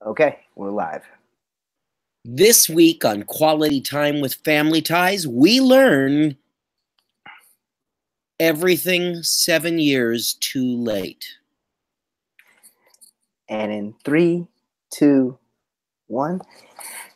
Okay, we're live. This week on Quality Time with Family Ties, we learn everything 7 years too late. And in 3, 2, 1.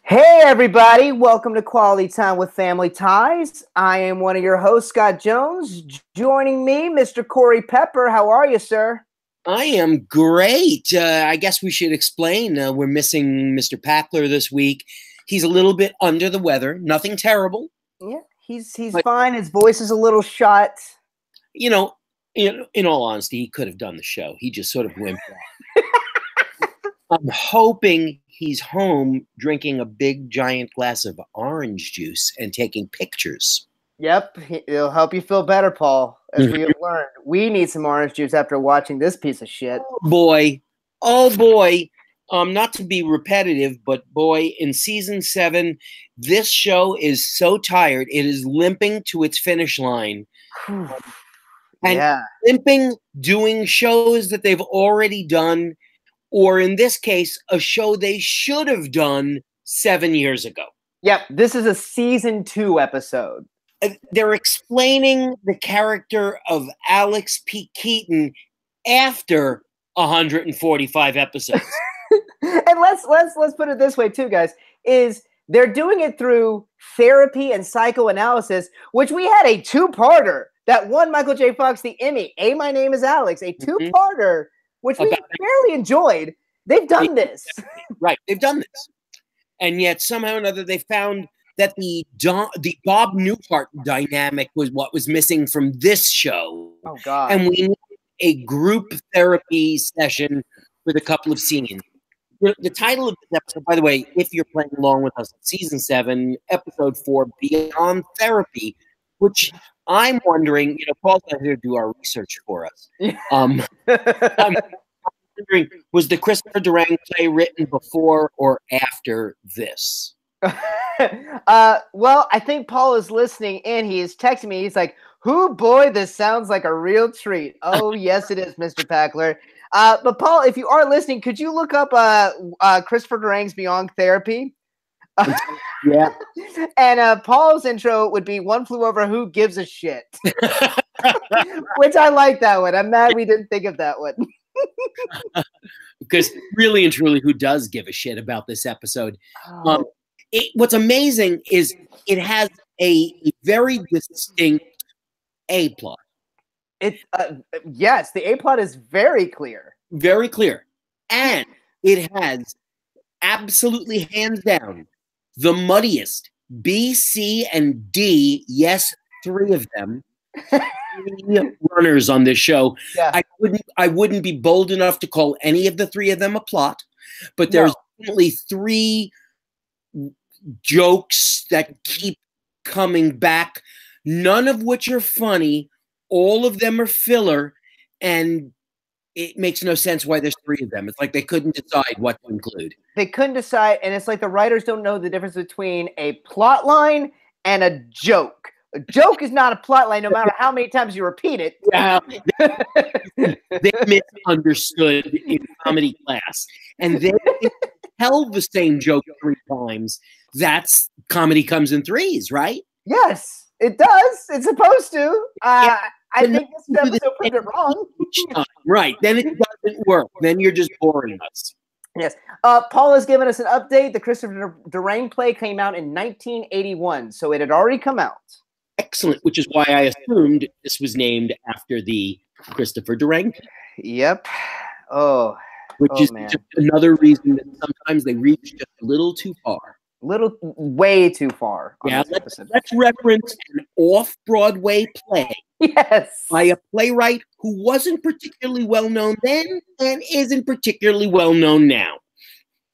Hey, everybody. Welcome to Quality Time with Family Ties. I am one of your hosts, Scott Jones. Joining me, Mr. Corey Pepper. How are you, sir? I am great. I guess we should explain. We're missing Mr. Packler this week. He's a little bit under the weather. Nothing terrible. Yeah, he's fine. His voice is a little shot. You know, in all honesty, he could have done the show. He just sort of wimped out. I'm hoping he's home drinking a big giant glass of orange juice and taking pictures. Yep, it'll help you feel better, Paul. As we have learned, we need some orange juice after watching this piece of shit. Oh boy. Not to be repetitive, but boy, in season 7, this show is so tired. It is limping to its finish line. Limping, doing shows that they've already done, or in this case, a show they should have done 7 years ago. Yep, this is a season 2 episode. They're explaining the character of Alex P. Keaton after 145 episodes. And let's put it this way too, guys, is they're doing it through therapy and psychoanalysis, which we had a 2-parter that won Michael J. Fox the Emmy. My Name is Alex, a 2-parter, which we fairly enjoyed. They've done this. Right, they've done this. And yet somehow or another they found that the Bob Newhart dynamic was what was missing from this show. Oh, God. And we need a group therapy session with a couple of scenes. The title of this episode, by the way, if you're playing along with us, season 7, episode 4, Beyond Therapy, which I'm wondering, Paul's not here to do our research for us. I'm wondering, was the Christopher Durang play written before or after this? Well, I think Paul is listening in. He is texting me. He's like, boy, this sounds like a real treat. Oh, yes, it is, Mr. Packler. But Paul, if you are listening, could you look up Christopher Durang's Beyond Therapy? Yeah. And Paul's intro would be One Flew Over Who Gives a Shit. Which I like that one. I'm mad we didn't think of that one. Because really and truly, who does give a shit about this episode? What's amazing is it has a very distinct A-plot. Yes, the A-plot is very clear. Very clear. And it has absolutely hands down the muddiest B, C, and D, yes, 3 of them, 3 runners on this show. Yeah. I wouldn't be bold enough to call any of the 3 of them a plot, but there's definitely 3 jokes that keep coming back, none of which are funny. All of them are filler, and it makes no sense why there's 3 of them. It's like they couldn't decide what to include. They couldn't decide, and it's like the writers don't know the difference between a plot line and a joke. A joke is not a plot line, no matter how many times you repeat it. Yeah, they misunderstood in comedy class, and they tell the same joke 3 times. That's comedy comes in 3s, right? Yes, it does. It's supposed to. I think this episode proved it wrong. Right. Then it doesn't work. Then you're just boring us. Yes. Paul has given us an update. The Christopher Durang play came out in 1981, so it had already come out. Excellent, which is why I assumed this was named after the Christopher Durang play. Yep. Which is just another reason that sometimes they reach just a little too far. Way too far. Yeah, let's reference an off-Broadway play. Yes. By a playwright who wasn't particularly well-known then and isn't particularly well-known now.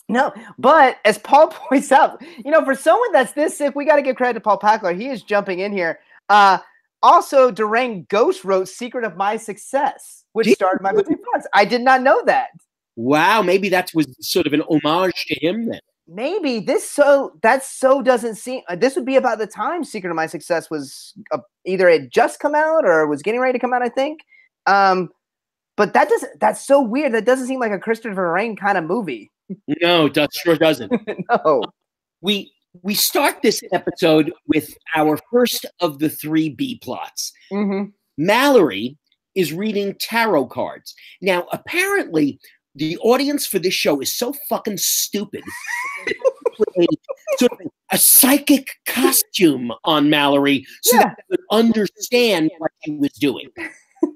No, but as Paul points out, for someone that's this sick, we got to give credit to Paul Packler. He is jumping in here. Also, Durang ghost wrote Secret of My Success, which starred Michael J. Fox. I did not know that. Wow, maybe that was sort of an homage to him then. Maybe doesn't seem. This would be about the time Secret of My Success was either it just come out or was getting ready to come out, I think. But that's so weird. That doesn't seem like a Christopher Durang kind of movie. No, it sure doesn't. No. We start this episode with our first of the 3 B plots. Mm-hmm. Mallory is reading tarot cards. Now, apparently, the audience for this show is so fucking stupid. Sort of a psychic costume on Mallory so that they would understand what he was doing.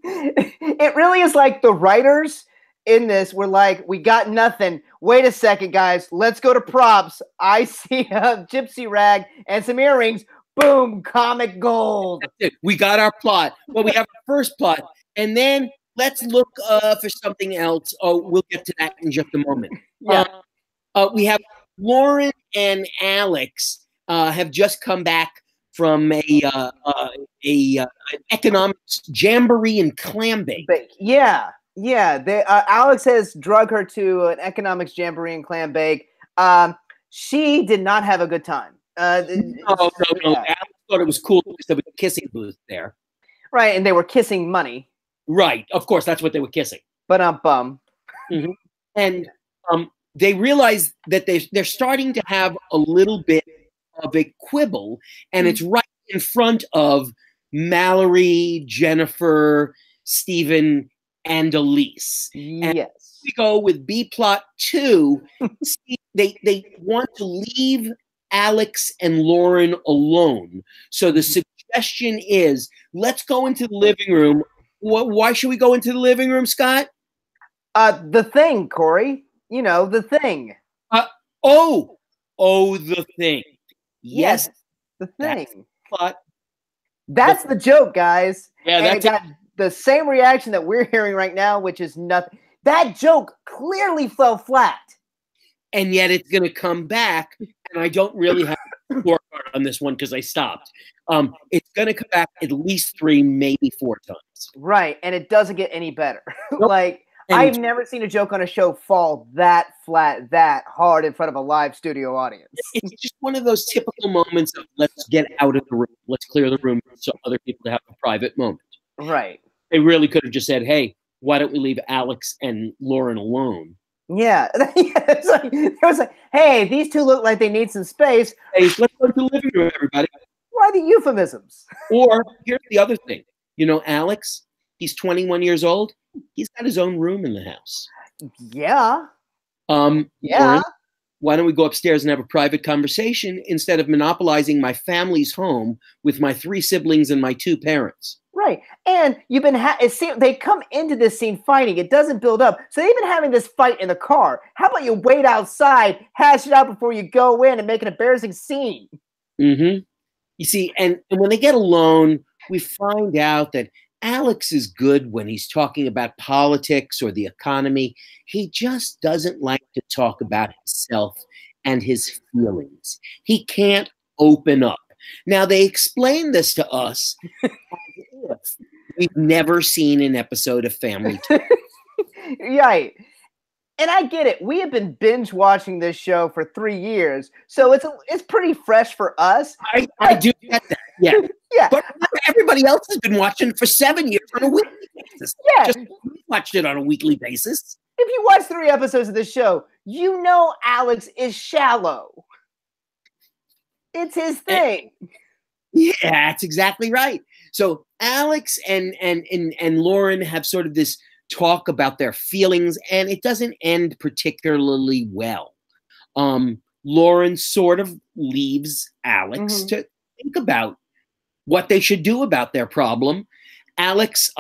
It really is like the writers in this were like, we got nothing. Wait a second, guys. Let's go to props. I see a gypsy rag and some earrings. Boom, comic gold. That's it. We got our plot. Well, we have our first plot. And then let's look for something else. Oh, we'll get to that in just a moment. Yeah. We have Lauren and Alex have just come back from a economics jamboree and clam bake. Yeah. They, Alex has drug her to an economics jamboree and clam bake. She did not have a good time. No. Alex thought it was cool because there was a kissing booth there. Right, and they were kissing money. Right, of course, that's what they were kissing. But Mm-hmm. And they realize that they're starting to have a little bit of a quibble, and it's right in front of Mallory, Jennifer, Stephen, and Elise. And yes. we go with B plot 2. They want to leave Alex and Lauren alone. So the suggestion is, let's go into the living room. Why should we go into the living room, Scott? The Thing, Corey. You know, The Thing. The Thing. Yes, The Thing. That's the joke, guys. Yeah, and it got the same reaction that we're hearing right now, which is nothing. That joke clearly fell flat. And yet it's going to come back, and I don't really have a scorecard on this one because I stopped. It's going to come back at least 3, maybe 4 times. Right, and it doesn't get any better. Nope. I've never seen a joke on a show fall that flat, that hard in front of a live studio audience. It's just one of those typical moments of let's get out of the room, let's clear the room so other people have a private moment. Right. They really could have just said, hey, why don't we leave Alex and Lauren alone? Yeah. It was like, hey, these two look like they need some space. Hey, let's go to the living room, everybody. Why the euphemisms? Or here's the other thing. You know, Alex, he's 21 years old. He's got his own room in the house. Yeah. Lauren, why don't we go upstairs and have a private conversation instead of monopolizing my family's home with my 3 siblings and my 2 parents? Right. And you've been they come into this scene fighting. It doesn't build up. So they've been having this fight in the car. How about you wait outside, hash it out before you go in and make an embarrassing scene? Mm-hmm. You see, and when they get alone, we find out that Alex is good when he's talking about politics or the economy. He just doesn't like to talk about himself and his feelings. He can't open up. Now, they explain this to us as if we've never seen an episode of Family Ties. Right. And I get it. We have been binge watching this show for 3 years, so it's pretty fresh for us. I do get that. Yeah. Yeah. But everybody else has been watching for 7 years on a weekly basis. Yeah. Just we watched it on a weekly basis. If you watch 3 episodes of this show, you know Alex is shallow. It's his thing. Yeah, that's exactly right. So Alex and Lauren have sort of this talk about their feelings, and it doesn't end particularly well. Lauren sort of leaves Alex to think about what they should do about their problem. Alex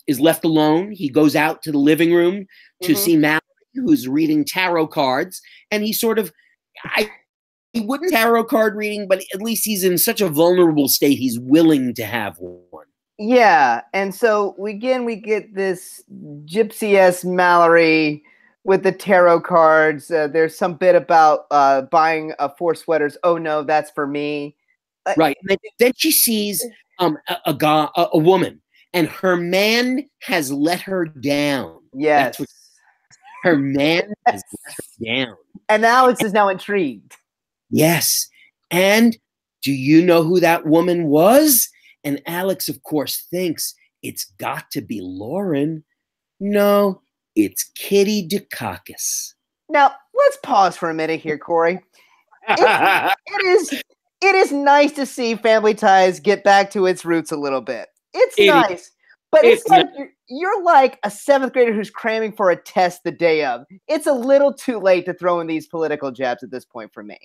is left alone. He goes out to the living room to see Mallory, who's reading tarot cards, and he sort of, he wouldn't tarot card reading, but at least he's in such a vulnerable state, he's willing to have one. Yeah, and so we get this gypsy-esque Mallory with the tarot cards. There's some bit about buying 4 sweaters. Oh no, that's for me. Right. And then she sees a woman, and her man has let her down. Yes. Her man has let her down. And Alex is now intrigued. Yes. And do you know who that woman was? And Alex, of course, thinks it's got to be Lauren. No, it's Kitty Dukakis. Now, let's pause for a minute here, Corey. It is nice to see Family Ties get back to its roots a little bit. It's nice, but it's like you're like a 7th grader who's cramming for a test the day of. It's a little too late to throw in these political jabs at this point for me.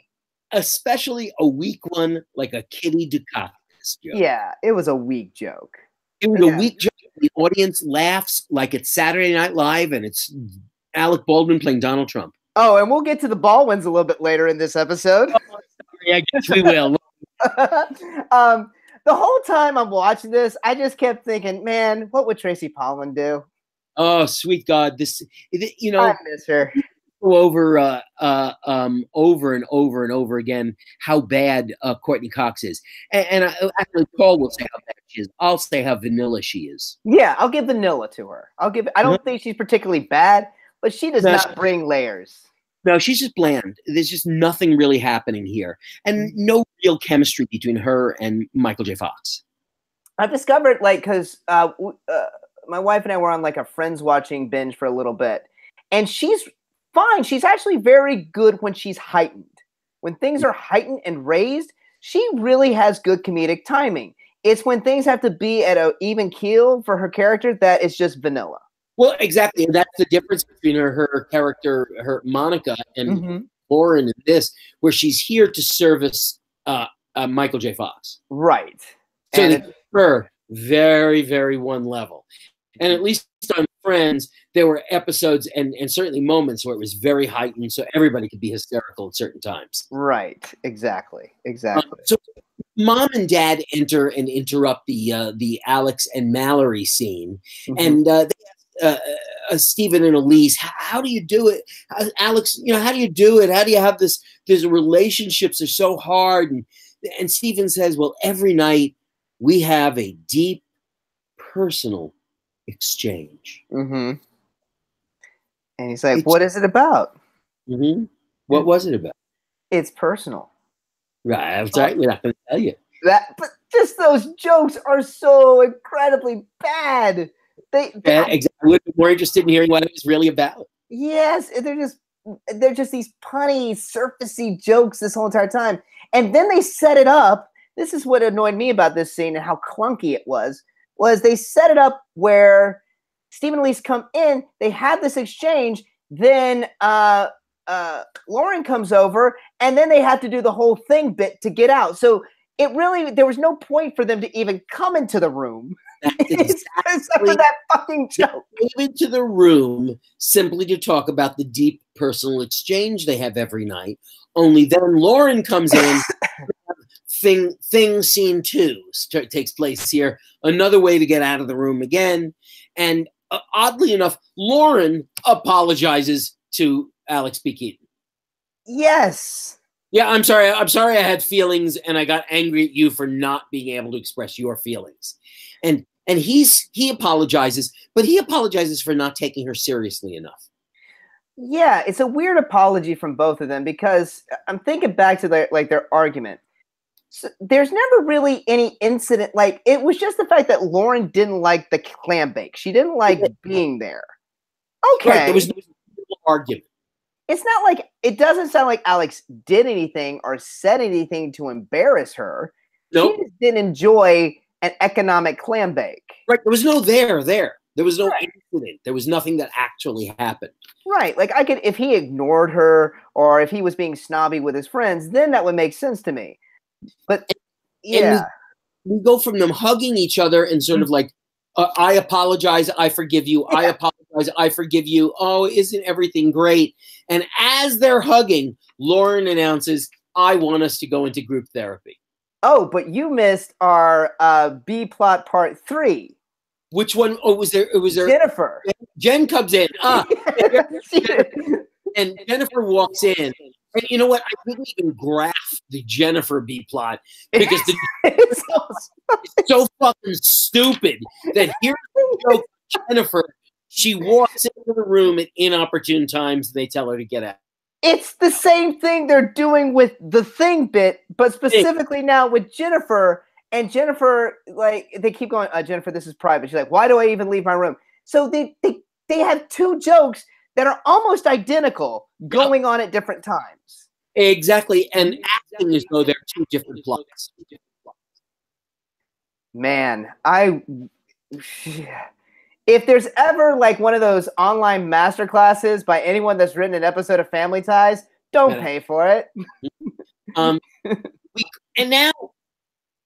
Especially a weak one like a Kitty Dukakis joke. Yeah, it was a weak joke. It was a weak joke. The audience laughs like it's Saturday Night Live and it's Alec Baldwin playing Donald Trump. Oh, and we'll get to the Baldwins a little bit later in this episode. Oh, sorry, I guess we will. The whole time I'm watching this, I just kept thinking, man, what would Tracy Pollan do? Oh, sweet God. I miss her. Go over and over and over again how bad Courtney Cox is. And actually, Paul will say how bad she is. I'll say how vanilla she is. Yeah, I'll give vanilla to her. I don't think she's particularly bad, but she does not bring layers. No, she's just bland. There's just nothing really happening here. And no real chemistry between her and Michael J. Fox. I've discovered, because my wife and I were on a Friends watching binge for a little bit. And she's fine. She's actually very good when she's heightened. When things are heightened and raised, she really has good comedic timing. It's when things have to be at an even keel for her character that it's just vanilla. Well, exactly. And that's the difference between her character, her Monica, and Lauren in this, where she's here to service Michael J. Fox. Right. So and her very, very one level. And at least on Friends, there were episodes and certainly moments where it was very heightened, so everybody could be hysterical at certain times. Right. Exactly. So Mom and Dad enter and interrupt the Alex and Mallory scene, and they Stephen and Elise, how do you do it? Alex, how do you do it? How do you have this? These relationships are so hard. And Stephen says, well, every night we have a deep personal exchange. And he's like, what is it about? What was it about? It's personal. Right. That's right. We're not going to tell you. But just those jokes are so incredibly bad. Exactly. We're more interested in hearing what it was really about. Yes, they're just these punny, surfacey jokes this whole entire time, and then they set it up. This is what annoyed me about this scene and how clunky it was they set it up where Stephen and Elise come in. They have this exchange. Then Lauren comes over, and then they have to do the whole thing bit to get out. So there was no point for them to even come into the room. Except for that fucking joke. They came into the room simply to talk about the deep personal exchange they have every night. Only then Lauren comes in. Thing scene 2 takes place here. Another way to get out of the room again. And oddly enough, Lauren apologizes to Alex B. Keaton. Yes. Yeah, I'm sorry. I had feelings, and I got angry at you for not being able to express your feelings. And he apologizes, but he apologizes for not taking her seriously enough. Yeah, it's a weird apology from both of them because I'm thinking back to their argument. So there's never really any incident. It was just the fact that Lauren didn't like the clam bake. She didn't like being there. Okay. Right, there was no argument. It's not it doesn't sound like Alex did anything or said anything to embarrass her. Nope. She just didn't enjoy an economic clam bake. Right. There was no there. There was no incident. There was nothing that actually happened. Right. If he ignored her or if he was being snobby with his friends, then that would make sense to me. But yeah. We go from them hugging each other and sort of I apologize, I forgive you. Yeah. I apologize, I forgive you. Oh, isn't everything great? And as they're hugging, Lauren announces, I want us to go into group therapy. Oh, but you missed our B plot part 3. Which one? Oh, was there? Jennifer. Jen comes in. And Jennifer walks in. And you know what? I didn't even grasp the Jennifer B plot because it's so fucking stupid that here's the joke. Jennifer, she walks into the room at inopportune times and they tell her to get out. It's the same thing they're doing with the thing bit, but specifically now with Jennifer. And Jennifer, they keep going, Jennifer, this is private. She's like, why do I even leave my room? So they have 2 jokes that are almost identical, going on at different times. Exactly. And acting as though they're two different plots. Man, if there's ever like one of those online master classes by anyone that's written an episode of Family Ties, don't pay for it. And now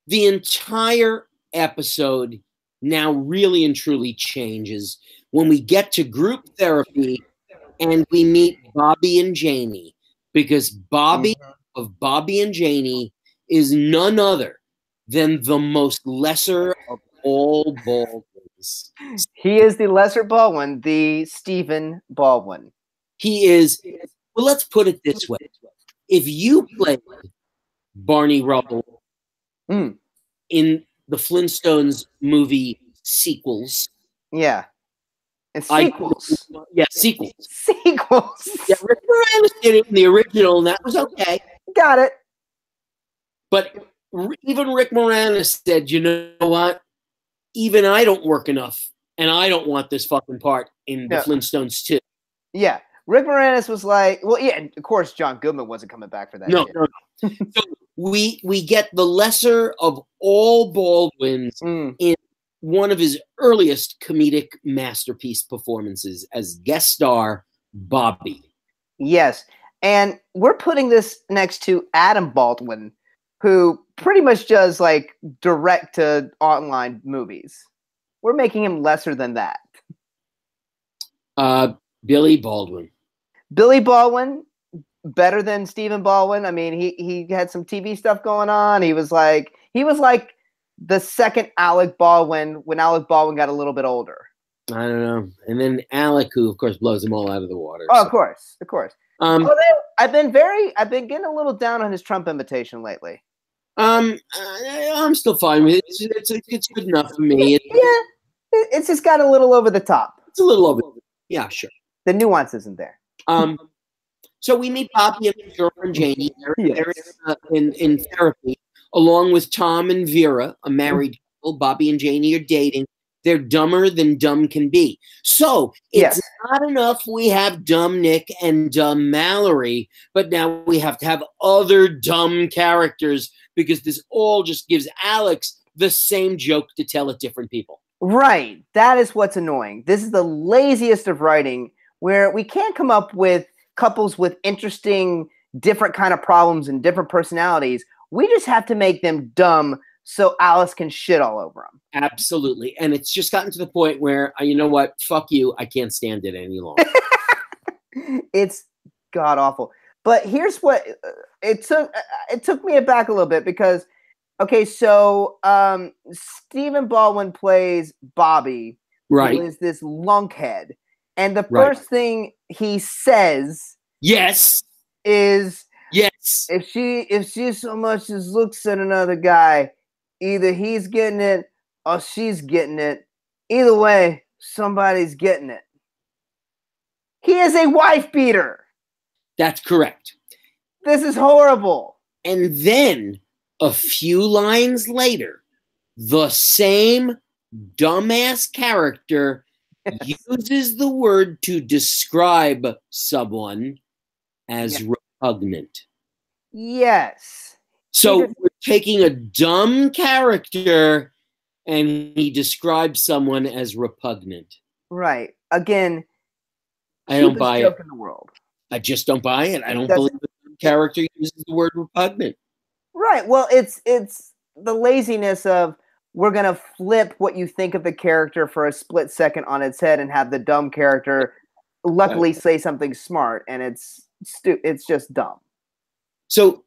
the entire episode now really and truly changes when we get to group therapy and we meet Bobby and Janie, because Bobby of Bobby and Janie is none other than the most lesser of all Baldwins. He is the lesser Baldwin, the Stephen Baldwin. He is, well, let's put it this way. If you played Barney Rubble in the Flintstones movie sequels. Yeah. And sequels. Sequels. Sequels. Yeah, Rick Moranis did it in the original, and that was okay. Got it. But even Rick Moranis said, you know what? Even I don't work enough, and I don't want this fucking part in the Flintstones too. Yeah. Rick Moranis was like, well, yeah, and of course John Goodman wasn't coming back for that. No. So we get the lesser of all Baldwins in one of his earliest comedic masterpiece performances as guest star Bobby. Yes. And we're putting this next to Adam Baldwin, who pretty much does like direct to online movies. We're making him lesser than that. Billy Baldwin. Billy Baldwin, better than Stephen Baldwin. I mean, he had some TV stuff going on. He was like the second Alec Baldwin when Alec Baldwin got a little bit older. I don't know. And then Alec, who of course blows them all out of the water. Oh, so. Of course. I've been getting a little down on his Trump invitation lately. I'm still fine with it. It's good enough for me. It's just got a little over the top. It's a little over. Yeah, sure. The nuance isn't there. So we meet Bobby and his girlfriend Janie. They're in therapy, along with Tom and Vera, a married couple. Bobby and Janie are dating. They're dumber than dumb can be. So it's not enough we have dumb Nick and dumb Mallory, but now we have to have other dumb characters because this all just gives Alex the same joke to tell at different people. Right. That is what's annoying. This is the laziest of writing where we can't come up with couples with interesting, different kind of problems and different personalities. We just have to make them dumb so Alice can shit all over them. Absolutely. And it's just gotten to the point where, you know what? Fuck you. I can't stand it any longer. It's god awful. But here's what it took me aback a little bit because, okay, so Stephen Baldwin plays Bobby, right? Who is this lunkhead. And the first thing he says is if she so much as looks at another guy, either he's getting it or she's getting it. Either way, somebody's getting it. He is a wife beater. That's correct. This is horrible. And then a few lines later, the same dumbass character uses the word to describe someone as repugnant. Yes. So we're taking a dumb character and he describes someone as repugnant. Right. Again, I don't buy it. In the world. I just don't buy it. I don't believe the character uses the word repugnant. Right. Well, it's the laziness of we're going to flip what you think of the character for a split second on its head and have the dumb character luckily say something smart, and it's just dumb. So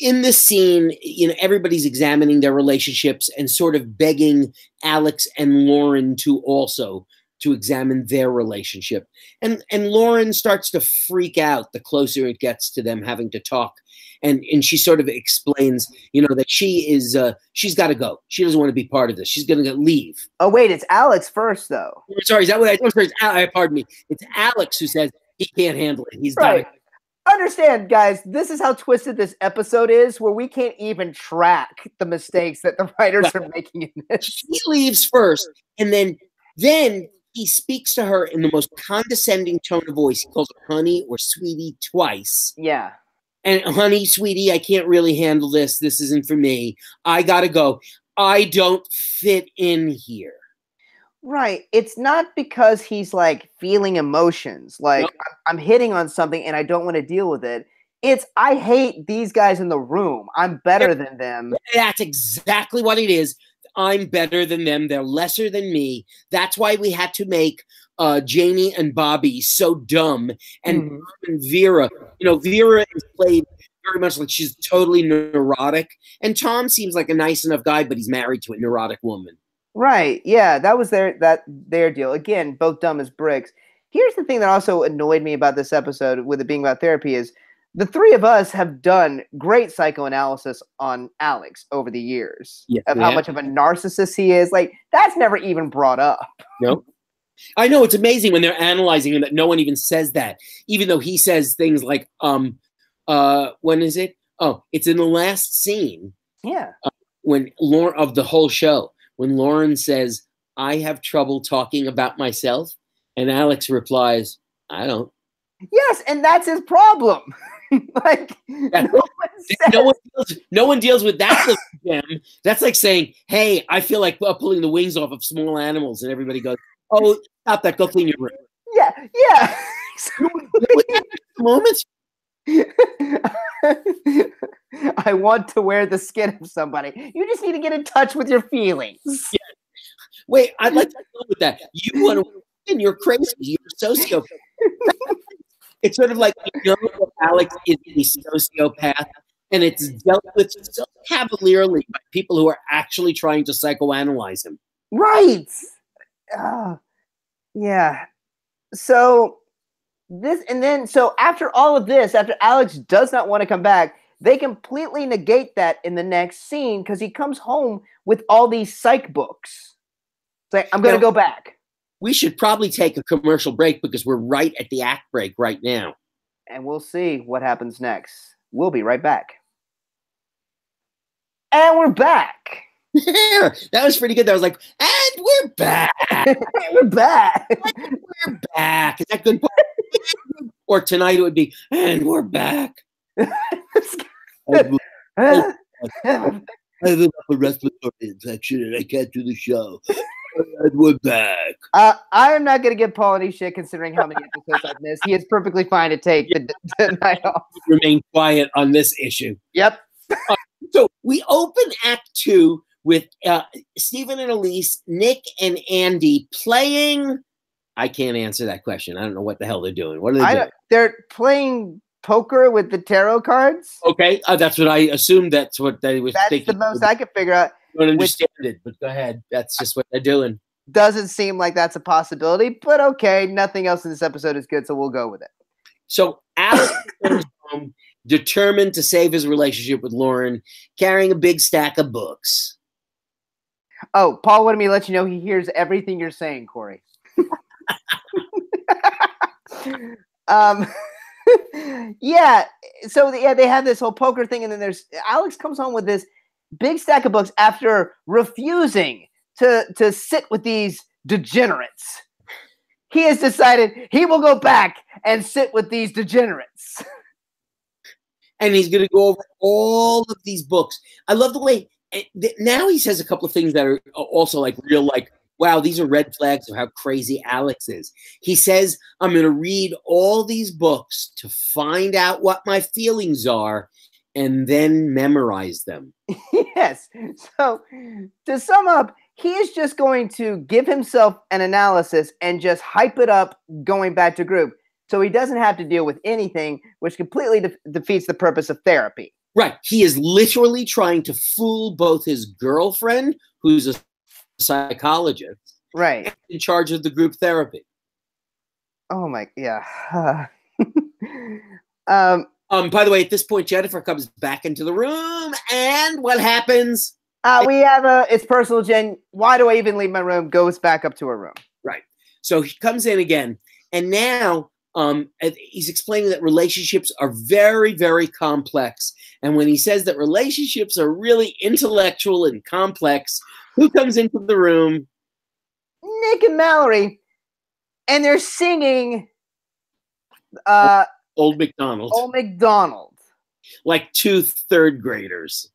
in this scene, you know, everybody's examining their relationships and sort of begging Alex and Lauren to also to examine their relationship. And Lauren starts to freak out the closer it gets to them having to talk. And she sort of explains, you know, that she's got to go. She doesn't want to be part of this. She's going to leave. Oh, wait, it's Alex first, though. Sorry, is that what I thought? Pardon me. It's Alex who says he can't handle it. He's got to go. Understand, guys, this is how twisted this episode is, where we can't even track the mistakes that the writers are making in this. She leaves first, and then he speaks to her in the most condescending tone of voice. He calls her honey or sweetie twice. Yeah. And honey, sweetie, I can't really handle this. This isn't for me. I gotta go. I don't fit in here. Right. It's not because he's like feeling emotions, like I'm hitting on something and I don't want to deal with it. It's I hate these guys in the room. I'm better than them. That's exactly what it is. I'm better than them. They're lesser than me. That's why we had to make Janie and Bobby so dumb. And, and Vera, Vera is played very much like she's totally neurotic. And Tom seems like a nice enough guy, but he's married to a neurotic woman. Right. Yeah, that was their deal. Again, both dumb as bricks. Here's the thing that also annoyed me about this episode, with it being about therapy, is the three of us have done great psychoanalysis on Alex over the years of how much of a narcissist he is. Like, that's never even brought up. No. I know, it's amazing when they're analyzing him that no one even says that, even though he says things like, when is it? Oh, it's in the last scene. Yeah. When Lauren, of the whole show, when Lauren says, I have trouble talking about myself, and Alex replies, I don't. Yes, and that's his problem. Like, no one deals with that. That's like saying, hey, I feel like pulling the wings off of small animals, and everybody goes, oh, stop that, go clean your room. Yeah. Moments. I want to wear the skin of somebody. You just need to get in touch with your feelings. Yeah. Wait, I'd like to go with that. You want to, and you're crazy. You're a sociopath. It's sort of like, that Alex is a sociopath, and it's dealt with so cavalierly by people who are actually trying to psychoanalyze him. Right. Yeah. So after all of this, after Alex does not want to come back, they completely negate that in the next scene because he comes home with all these psych books. It's like, I'm going to go back. We should probably take a commercial break because we're right at the act break right now. And we'll see what happens next. We'll be right back. And we're back. That was pretty good. That was like, and we're back. We're back. And we're back. Is that good? Or tonight it would be, and we're back. I have a respiratory infection and I can't do the show. And we're back. I am not going to give Paul any shit considering how many episodes I've missed. He is perfectly fine to take the night off. Remain quiet on this issue. Yep. So we open Act 2 with Stephen and Elise, Nick and Andy playing. I can't answer that question. I don't know what the hell they're doing. What are they doing? They're playing poker with the tarot cards. Okay, that's what I assumed. That's what they was thinking. That's the most I could figure out. I don't understand it, but go ahead. That's just what they're doing. Doesn't seem like that's a possibility, but okay. Nothing else in this episode is good, so we'll go with it. So Alex comes home, determined to save his relationship with Lauren, carrying a big stack of books. Oh, Paul wanted me to let you know he hears everything you're saying, Corey. Yeah. So they have this whole poker thing, and then there's Alex comes home with this big stack of books after refusing to sit with these degenerates. He has decided he will go back and sit with these degenerates. And he's going to go over all of these books. I love the way now he says a couple of things that are also like real, like, wow, these are red flags of how crazy Alex is. He says, I'm going to read all these books to find out what my feelings are and then memorize them. Yes. So to sum up, he is just going to give himself an analysis and just hype it up going back to group. So he doesn't have to deal with anything, which completely defeats the purpose of therapy. Right. He is literally trying to fool both his girlfriend, who's a psychologist, right, in charge of the group therapy. Oh my, yeah. By the way, at this point, Jennifer comes back into the room, and what happens? We have it's personal. Jen, why do I even leave my room? Goes back up to her room. Right. So he comes in again, and now he's explaining that relationships are very, very complex. And when he says that relationships are really intellectual and complex, who comes into the room? Nick and Mallory. and they're singing Old MacDonald. Old MacDonald. Like 2 third graders.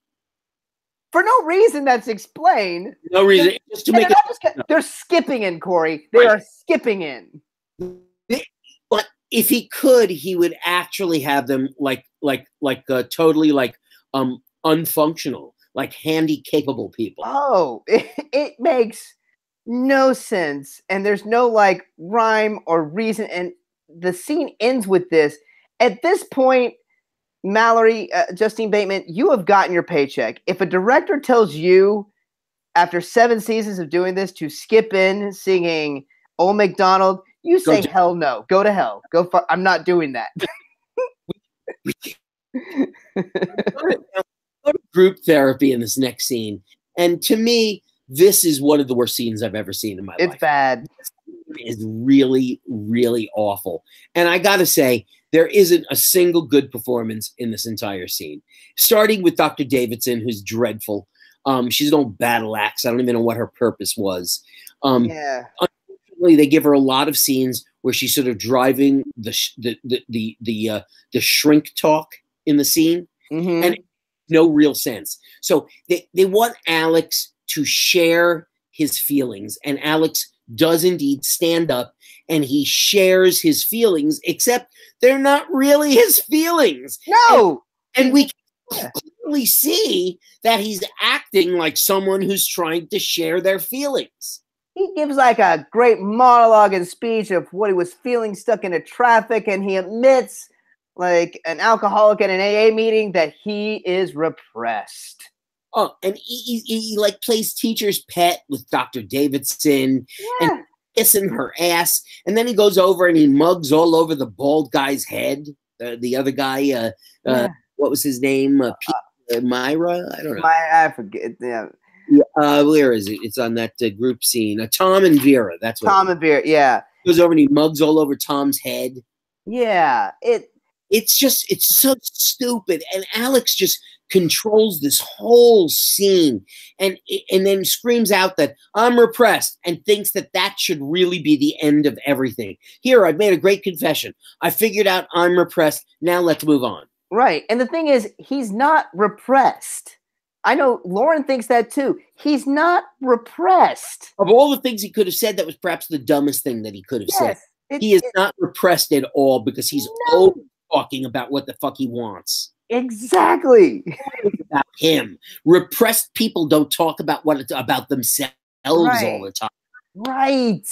For no reason that's explained. No reason. Just to make it. They're skipping in, Corey. They are skipping in. But if he could, he would actually have them totally unfunctional, like handy capable people. Oh, it makes no sense. And there's no like rhyme or reason. And the scene ends with this. At this point, Mallory, Justine Bateman, you have gotten your paycheck. If a director tells you after 7 seasons of doing this to skip in singing Old MacDonald, you say hell no. Go to hell. I'm not doing that. Go to group therapy in this next scene. And to me, this is one of the worst scenes I've ever seen in my life. It's bad. It is really, really awful. And I got to say, there isn't a single good performance in this entire scene. Starting with Dr. Davidson, who's dreadful. She's an old battle axe. I don't even know what her purpose was. Unfortunately, they give her a lot of scenes where she's sort of driving the shrink talk in the scene, and it makes no real sense. So they want Alex to share his feelings, and Alex does indeed stand up and he shares his feelings, except they're not really his feelings. No. And we can clearly see that he's acting like someone who's trying to share their feelings. He gives like a great monologue and speech of what he was feeling stuck into traffic, and he admits, like an alcoholic at an AA meeting, that he is repressed. Oh, and he like plays teacher's pet with Dr. Davidson and kissing her ass. And then he goes over and he mugs all over the bald guy's head. The other guy, what was his name? Myra? I don't know. I forget. Yeah. Where is it? It's on that group scene. Tom and Vera. That's what Tom and Vera. Yeah. He goes over and he mugs all over Tom's head. Yeah. It's so stupid. And Alex just controls this whole scene and then screams out that I'm repressed and thinks that should really be the end of everything. Here, I've made a great confession. I figured out I'm repressed. Now let's move on. Right. And the thing is, he's not repressed. I know Lauren thinks that too. He's not repressed. Of all the things he could have said, that was perhaps the dumbest thing that he could have said. He is not repressed at all because he's over talking about what the fuck he wants. Exactly. About him. Repressed people don't talk about about themselves all the time. Right.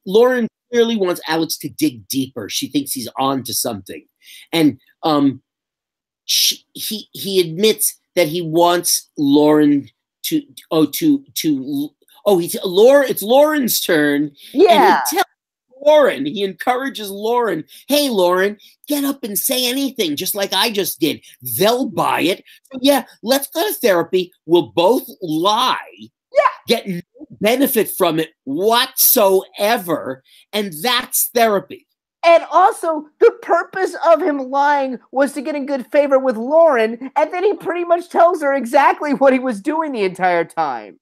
Lauren clearly wants Alex to dig deeper. She thinks he's on to something. And he admits that he wants Lauren it's Lauren's turn. Yeah. And he encourages Lauren, hey, Lauren, get up and say anything, just like I just did. They'll buy it. So, yeah, let's go to therapy. We'll both lie. Yeah. Get no benefit from it whatsoever. And that's therapy. And also, the purpose of him lying was to get in good favor with Lauren. And then he pretty much tells her exactly what he was doing the entire time.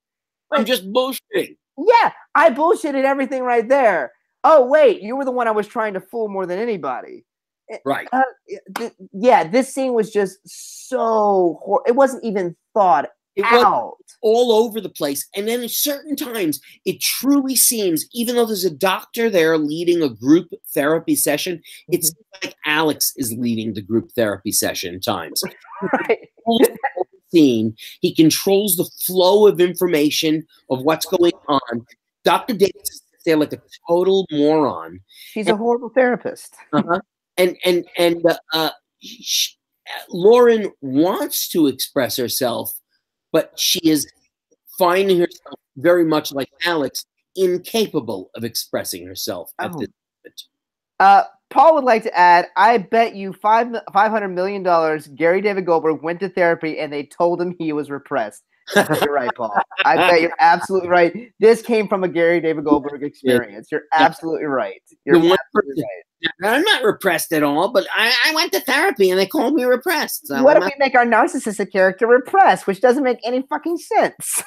I'm just bullshitting. Yeah, I bullshitted everything right there. Oh, wait, you were the one I was trying to fool more than anybody. Right. This scene was just so it wasn't even thought out. All over the place. And then at certain times, it truly seems, even though there's a doctor there leading a group therapy session, it seems like Alex is leading the group therapy session at times. Right. Scene, he controls the flow of information of what's going on. Dr. Davis there like a total moron. She's a horrible therapist. Lauren wants to express herself, but she is finding herself very much like Alex, incapable of expressing herself at this moment. Paul would like to add, I bet you $500 million Gary David Goldberg went to therapy and they told him he was repressed. You're right, Paul. I bet you're absolutely right. This came from a Gary David Goldberg experience. You're absolutely right. Right. I'm not repressed at all, but I went to therapy and they called me repressed. So what if we make our narcissistic character repressed, which doesn't make any fucking sense?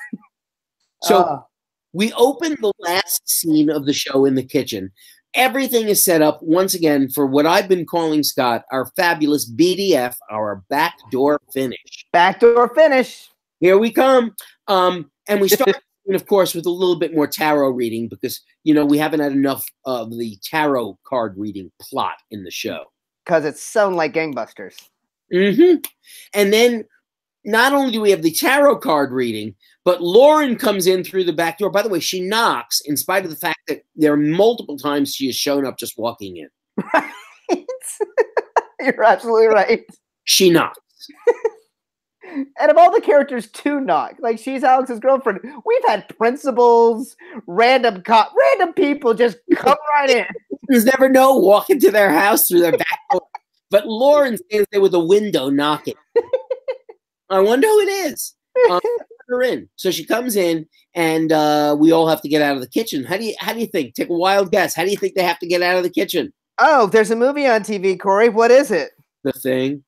So We open the last scene of the show in the kitchen. Everything is set up once again for what I've been calling, Scott, our fabulous BDF, our backdoor finish. Backdoor finish. Here we come. And we start, of course, with a little bit more tarot reading because, you know, we haven't had enough of the tarot card reading plot in the show. Because it's sound like gangbusters. Mm-hmm. And then not only do we have the tarot card reading, but Lauren comes in through the back door. By the way, she knocks in spite of the fact that there are multiple times she has shown up just walking in. Right. You're absolutely right. She knocks. And of all the characters to knock, like she's Alex's girlfriend, we've had principals, random people just come right in. You never know, walk into their house through their back door. But Lauren stands there with a window knocking. I wonder who it is. Her in. So she comes in, and we all have to get out of the kitchen. How do you think? Take a wild guess. How do you think they have to get out of the kitchen? Oh, there's a movie on TV, Corey. What is it? The Thing.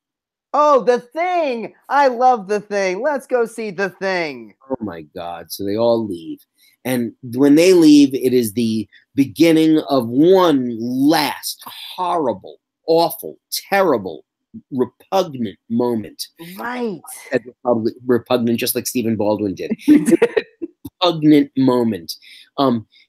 Oh, The Thing. I love The Thing. Let's go see The Thing. Oh my God. So they all leave. And when they leave, it is the beginning of one last horrible, awful, terrible, repugnant moment. Right. Repugnant, just like Stephen Baldwin did. Repugnant moment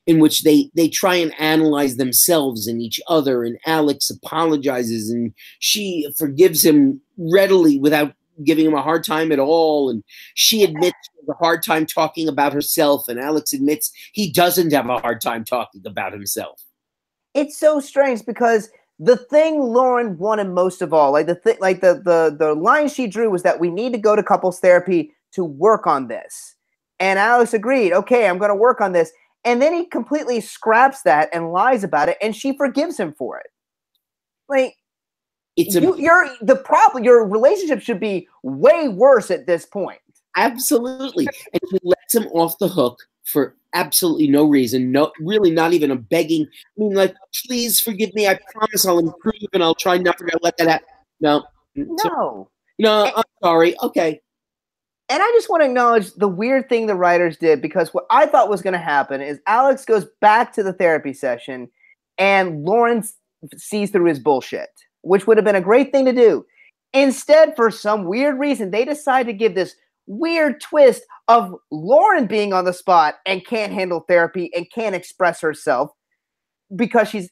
in which they try and analyze themselves and each other, and Alex apologizes and she forgives him readily without giving him a hard time at all, and she admits she has a hard time talking about herself, and Alex admits he doesn't have a hard time talking about himself. It's so strange because the thing Lauren wanted most of all, like the line she drew was that we need to go to couples therapy to work on this. And Alex agreed, okay, I'm going to work on this. And then he completely scraps that and lies about it, and she forgives him for it. Like, your relationship should be way worse at this point. Absolutely. And she lets him off the hook for absolutely no reason. No, really not even a begging. I mean, like, please forgive me. I promise I'll improve and I'll try never to let that happen. No. No, I'm sorry. Okay. And I just want to acknowledge the weird thing the writers did, because what I thought was going to happen is Alex goes back to the therapy session and Lauren sees through his bullshit, which would have been a great thing to do. Instead, for some weird reason, they decide to give this weird twist of Lauren being on the spot and can't handle therapy and can't express herself because she's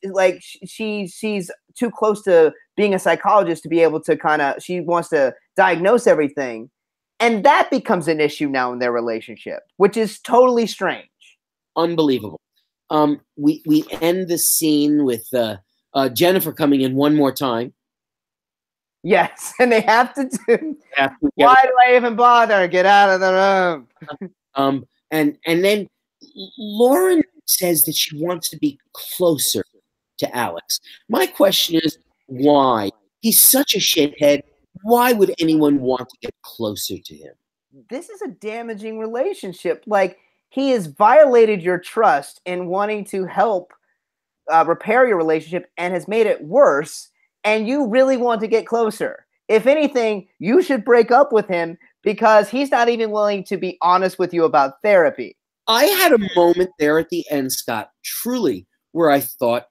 too close to being a psychologist to be able to she wants to diagnose everything. And that becomes an issue now in their relationship, which is totally strange. Unbelievable. We end the scene with Jennifer coming in one more time. Yes, and they have to do. Why do I even bother? Get out of the room. And then Lauren says that she wants to be closer to Alex. My question is, why? He's such a shithead. Why would anyone want to get closer to him? This is a damaging relationship. Like, he has violated your trust in wanting to help repair your relationship and has made it worse. And you really want to get closer. If anything, you should break up with him because he's not even willing to be honest with you about therapy. I had a moment there at the end, Scott, truly, where I thought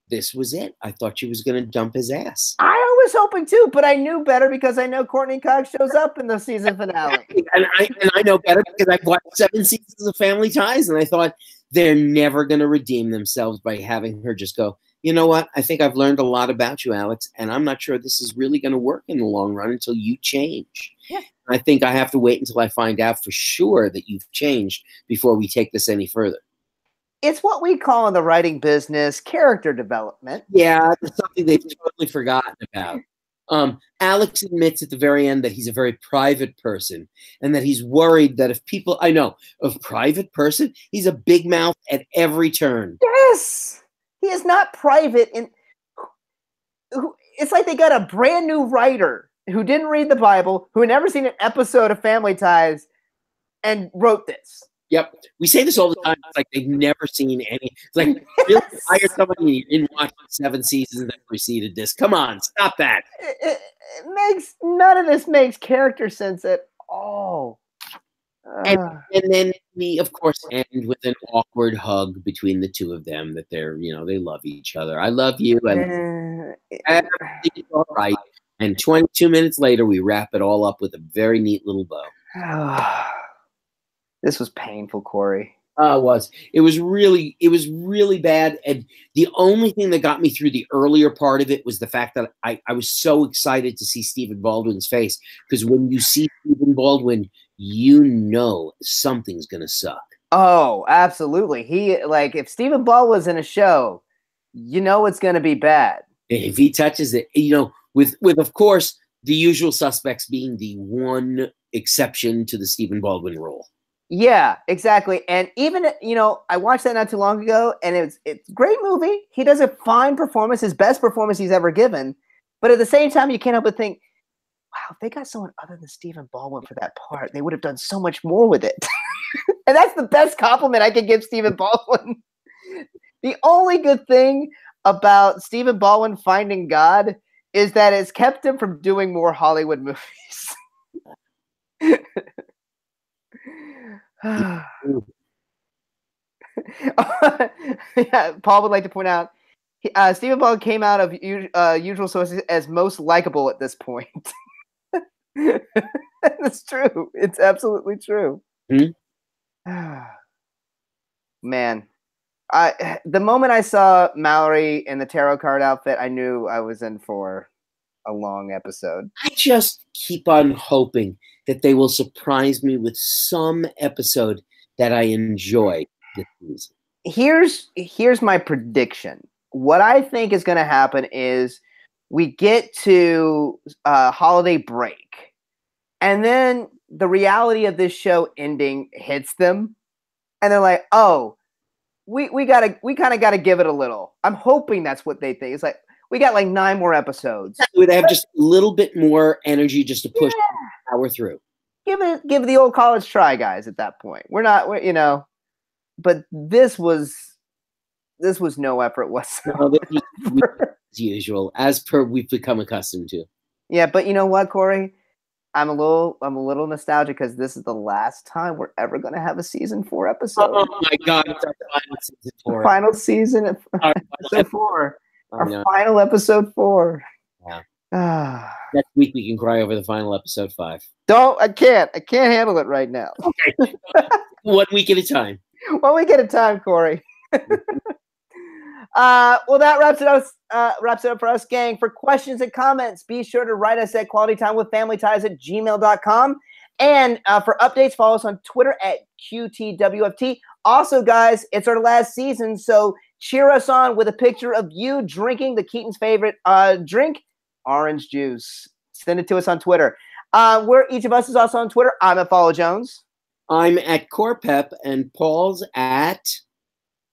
this was it. I thought she was going to dump his ass. I was hoping too, but I knew better because I know Courtney Cox shows up in the season finale. And I know better because I've watched 7 seasons of Family Ties, and I thought they're never going to redeem themselves by having her just go, you know what? I think I've learned a lot about you, Alex, and I'm not sure this is really going to work in the long run until you change. Yeah. I think I have to wait until I find out for sure that you've changed before we take this any further. It's what we call in the writing business character development. Yeah, it's something they've totally forgotten about. Alex admits at the very end that he's a very private person and that he's worried that if people, private person, he's a big mouth at every turn. Yes! He is not private. It's like they got a brand new writer who didn't read the Bible, who had never seen an episode of Family Ties, and wrote this. Yep. We say this all the time. It's like they've never seen any. It's like, really hired somebody and you didn't watch 7 seasons that preceded this. Come on, stop that. None of this makes character sense at all. And then we, of course, end with an awkward hug between the two of them that they're, they love each other. I love you. And everything's all right. And 22 minutes later, we wrap it all up with a very neat little bow. This was painful, Corey. It was. It was really bad. And the only thing that got me through the earlier part of it was the fact that I was so excited to see Stephen Baldwin's face. Because when you see Stephen Baldwin, something's going to suck. Oh, absolutely. If Stephen Baldwin was in a show, it's going to be bad. If he touches it, with of course, the usual suspects being the one exception to the Stephen Baldwin rule. Yeah, exactly. And even, I watched that not too long ago, and it's a great movie. He does a fine performance, his best performance he's ever given. But at the same time, you can't help but think, wow, if they got someone other than Stephen Baldwin for that part, they would have done so much more with it. And that's the best compliment I can give Stephen Baldwin. The only good thing about Stephen Baldwin finding God is that it's kept him from doing more Hollywood movies. Yeah, Paul would like to point out Stephen Baldwin came out of usual sources as most likable at this point. That's true. It's absolutely true. Mm-hmm. Man, the moment I saw Mallory in the tarot card outfit, I knew I was in for a long episode. I just keep on hoping that they will surprise me with some episode that I enjoy this season. Here's my prediction. What I think is going to happen is we get to holiday break, and then the reality of this show ending hits them, and they're like, "Oh, we kind of gotta give it a little." I'm hoping that's what they think. It's like we got like 9 more episodes. They have just a little bit more energy just to push power through. Give the old college try, guys. At that point, but this was no effort whatsoever. No, as usual, as per we've become accustomed to. Yeah, but you know what, Corey? I'm a little nostalgic because this is the last time we're ever going to have a season 4 episode. Oh my God! It's our final season 4. Final season, episode 4. Our final episode 4. Yeah. Next week we can cry over the final episode 5. I can't handle it right now. Okay. 1 week at a time. 1 week at a time, Corey. Well, that wraps it up for us, gang. For questions and comments, be sure to write us at qualitytimewithfamilyties@gmail.com. And for updates, follow us on Twitter at QTWFT. Also, guys, it's our last season, so cheer us on with a picture of you drinking the Keaton's favorite drink, orange juice. Send it to us on Twitter. Where each of us is also on Twitter. I'm at Follow Jones. I'm at Corpep, and Paul's at,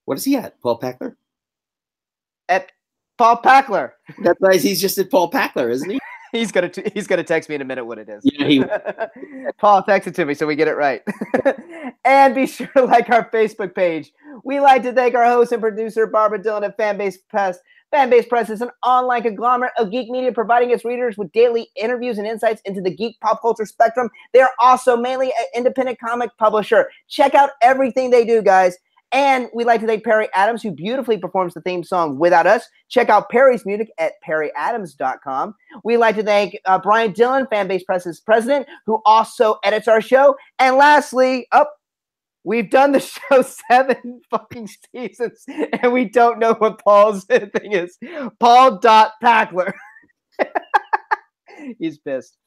what is he at? Paul Packler? At Paul Packler. That's nice. He's just at Paul Packler, isn't he? He's gonna text me in a minute what it is. Yeah, Paul, text it to me so we get it right. And be sure to like our Facebook page. We like to thank our host and producer Barbara Dillon at Fanbase Press. Fanbase Press is an online conglomerate of geek media providing its readers with daily interviews and insights into the geek pop culture spectrum. They're also mainly an independent comic publisher. Check out everything they do, guys. And we'd like to thank Perry Adams, who beautifully performs the theme song Without Us. Check out Perry's music at perryadams.com. We'd like to thank Brian Dillon, Fanbase Press's president, who also edits our show. And lastly, we've done the show 7 fucking seasons, and we don't know what Paul's thing is. Paul.Packler. He's pissed.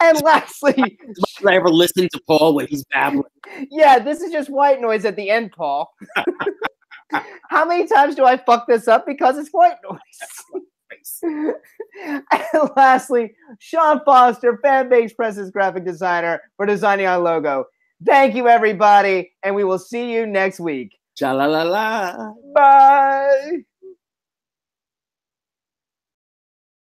And lastly, did I ever listen to Paul when he's babbling? Yeah, this is just white noise at the end, Paul. How many times do I fuck this up? Because it's white noise. And lastly, Sean Foster, Fanbase Press's graphic designer, for designing our logo. Thank you, everybody, and we will see you next week. Cha-la-la-la. Bye.